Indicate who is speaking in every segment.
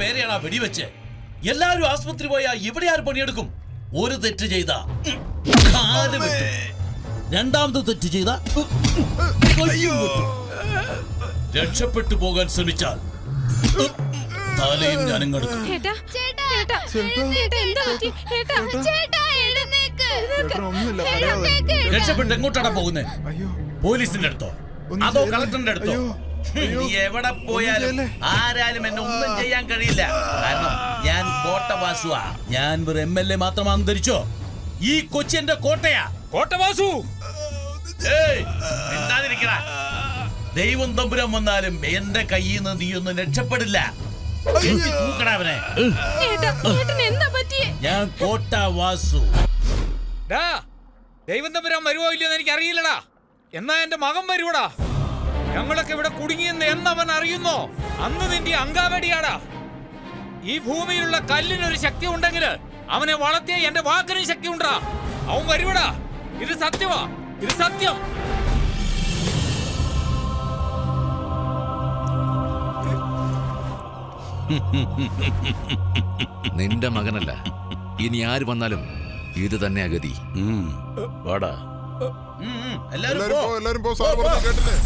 Speaker 1: പേരെയാണ് വെടിവെച്ച്. എല്ലാരും ആസ്പത്രി പോയാ ഇവിടെ ആര് പണിയെടുക്കും? ഒരു തെറ്റ് ചെയ്ത കാല് വെട്ടും, രണ്ടാമത് തെറ്റ് ചെയ്ത രക്ഷപ്പെട്ടു പോകാൻ ശ്രമിച്ചാൽ തലയും ഞാനും കെടുക്കും. രക്ഷപ്പെട്ട് എങ്ങോട്ടാണ് പോകുന്നത്? പോലീസിന്റെ അടുത്തോ അതോ കളക്ടറിന്റെ അടുത്തോ? നീ എവിടെ പോയാലും ആരാലും എന്നെ ഒന്നും ചെയ്യാൻ കഴിയില്ല. കാരണം ഞാൻ കോട്ടവാസുവാ. ഞാൻ ഒരു MLA മാത്രമാണെന്ന് ധരിച്ചോ? ഈ കൊച്ചി എന്റെ കോട്ടയാ.
Speaker 2: കോട്ടവാസു
Speaker 1: ദൈവം തമ്പുരാൻ വന്നാലും എന്റെ കയ്യിൽ നിന്ന് നീയൊന്നും രക്ഷപ്പെടില്ല. തൂക്കടാവനെ. ഞാൻ കോട്ടവാസു.
Speaker 2: ദൈവം തമ്പുരാൻ വരുവോ ഇല്ലെന്ന് എനിക്ക് അറിയില്ലടാ. എന്നാ എന്റെ മകൻ വരുവടാ. ഞങ്ങളൊക്കെ ഇവിടെ കുടുങ്ങിയെന്ന് എന്നവൻ അറിയുന്നോ അന്ന് നിന്റെ അങ്കാവടിയാടാ. ഈ ഭൂമിയിലുള്ള കല്ലിനൊരു ശക്തി ഉണ്ടെങ്കിൽ അവനെ വളർത്തിയ എന്റെ വാക്കിനും ശക്തി ഉണ്ടാ. അവൻ വരുവടാ. ഇത് സത്യമാ, ഇത് സത്യം.
Speaker 3: നിന്റെ മകനല്ല, ഇനി ആര് വന്നാലും ഇത് തന്നെ അഗതി.
Speaker 1: വാടാ.
Speaker 4: എല്ലാരും പോ. സാർ പറഞ്ഞു കേട്ടില്ലേ?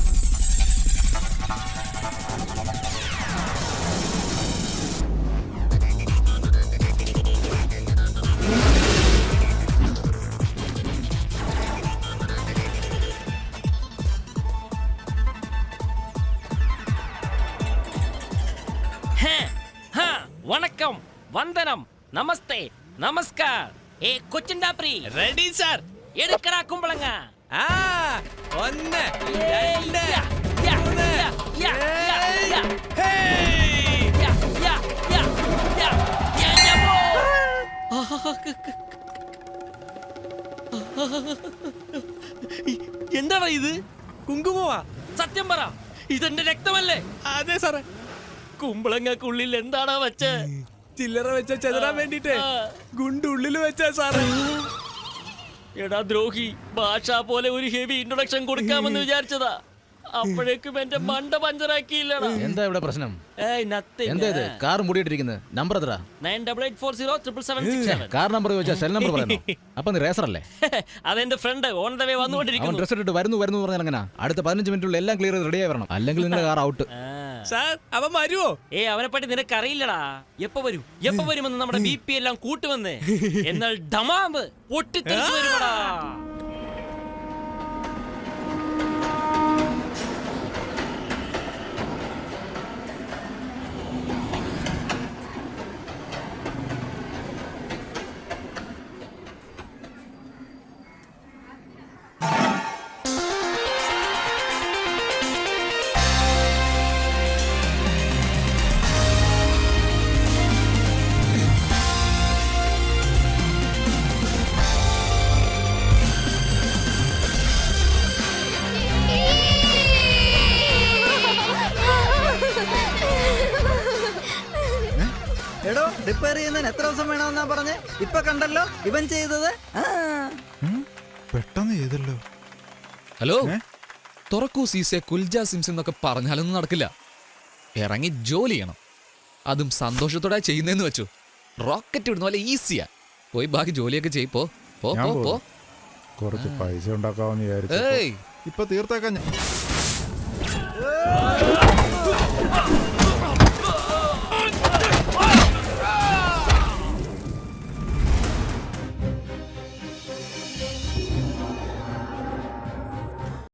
Speaker 5: வணக்கம், வந்தனம், நமஸ்தே, நமஸ்கார். ஏ கொச்சிண்டாப்ரி
Speaker 2: ரெடி சார்.
Speaker 5: எடுக்கடா கும்பளங்க.
Speaker 2: ഒന്ന്
Speaker 5: രണ്ട് മൂന്ന് എന്താടാ ഇത്? കുങ്കുമവാ? സത്യം പറ, ഇതെന്റെ രക്തമല്ലേ?
Speaker 2: അതെ സാറേ.
Speaker 5: കുമ്പളങ്ങക്കുള്ളിൽ എന്താടാ വെച്ച്?
Speaker 2: ചില്ലറ വെച്ച ചെതറാൻ വേണ്ടിട്ട് ഗുണ്ടുള്ളിൽ വെച്ചാ സാറേ.
Speaker 5: എടാ ദ്രോഹി, ഭാഷ പോലെ ഒരു ഹെവി ഇൻട്രൊഡക്ഷൻ കൊടുക്കാമെന്ന് വിചാരിച്ചതാ. അപ്പോഴേക്കും എന്റെ മണ്ട പഞ്ചറാക്കിയില്ലടാ.
Speaker 6: എന്താ ഇവിടെ പ്രശ്നം?
Speaker 5: nothing.
Speaker 6: എന്താ ഇത്? കാർ മൂടിയിട്ടിരിക്കുന്നത്? നമ്പർ എത്ര?
Speaker 5: 9884077767.
Speaker 6: കാർ നമ്പർ ചോദിച്ചാൽ സെൽ നമ്പർ പറയണോ? അപ്പൊ നീ റേസർ അല്ലേ?
Speaker 5: അതെന്റെ ഫ്രണ്ട് ഓൺ ദ വേ
Speaker 6: അവൻ
Speaker 5: വന്നുകൊണ്ടിരിക്കുന്നു.
Speaker 6: ഡ്രസ് ഇട്ടിട്ട് വരുന്നു പറഞ്ഞാൽ എങ്ങനെ? അടുത്ത 15 മിനിറ്റുള്ള എല്ലാം ക്ലിയർ ചെയ്ത് റെഡിയായി വരണം, അല്ലെങ്കിൽ നിങ്ങളുടെ കാർ ഔട്ട്.
Speaker 2: സാർ അവൻ വരുവോ?
Speaker 5: അവനെ പറ്റി നിനക്ക് അറിയില്ലടാ. എപ്പോ വരുമെന്ന് നമ്മുടെ BP എല്ലാം കൂട്ടുവന്ന്. എന്നാൽ ഡമാമ്പ് പൊട്ടിത്തെറിച്ചു വരുമടാ.
Speaker 7: എടോ, റിപ്പയർ ചെയ്യുന്നതിന് എത്ര ദിവസം വേണമെന്നാ പറഞ്ഞേ? ഇപ്പൊ കണ്ടല്ലോ ഇവൻ ചെയ്തത്.
Speaker 4: പെട്ടെന്ന് ചെയ്തല്ലോ.
Speaker 8: ഹലോ, തുറക്കൂ സീസെ കുൽജ സിംസ് എന്നൊക്കെ പറഞ്ഞാലൊന്നും നടക്കില്ല. ഇറങ്ങി ജോലി ചെയ്യണം. അതും സന്തോഷത്തോടെ ചെയ്യുന്നതെന്ന് വെച്ചു. റോക്കറ്റ് വിടുന്ന പോലെ ഈസിയാ. പോയി ബാക്കി ജോലിയൊക്കെ ചെയ്യപ്പോ.
Speaker 4: കുറച്ച് പൈസ ഉണ്ടാക്കാമെന്ന് വിചാരിച്ചു. ഇപ്പൊ തീർത്തേക്കാൻ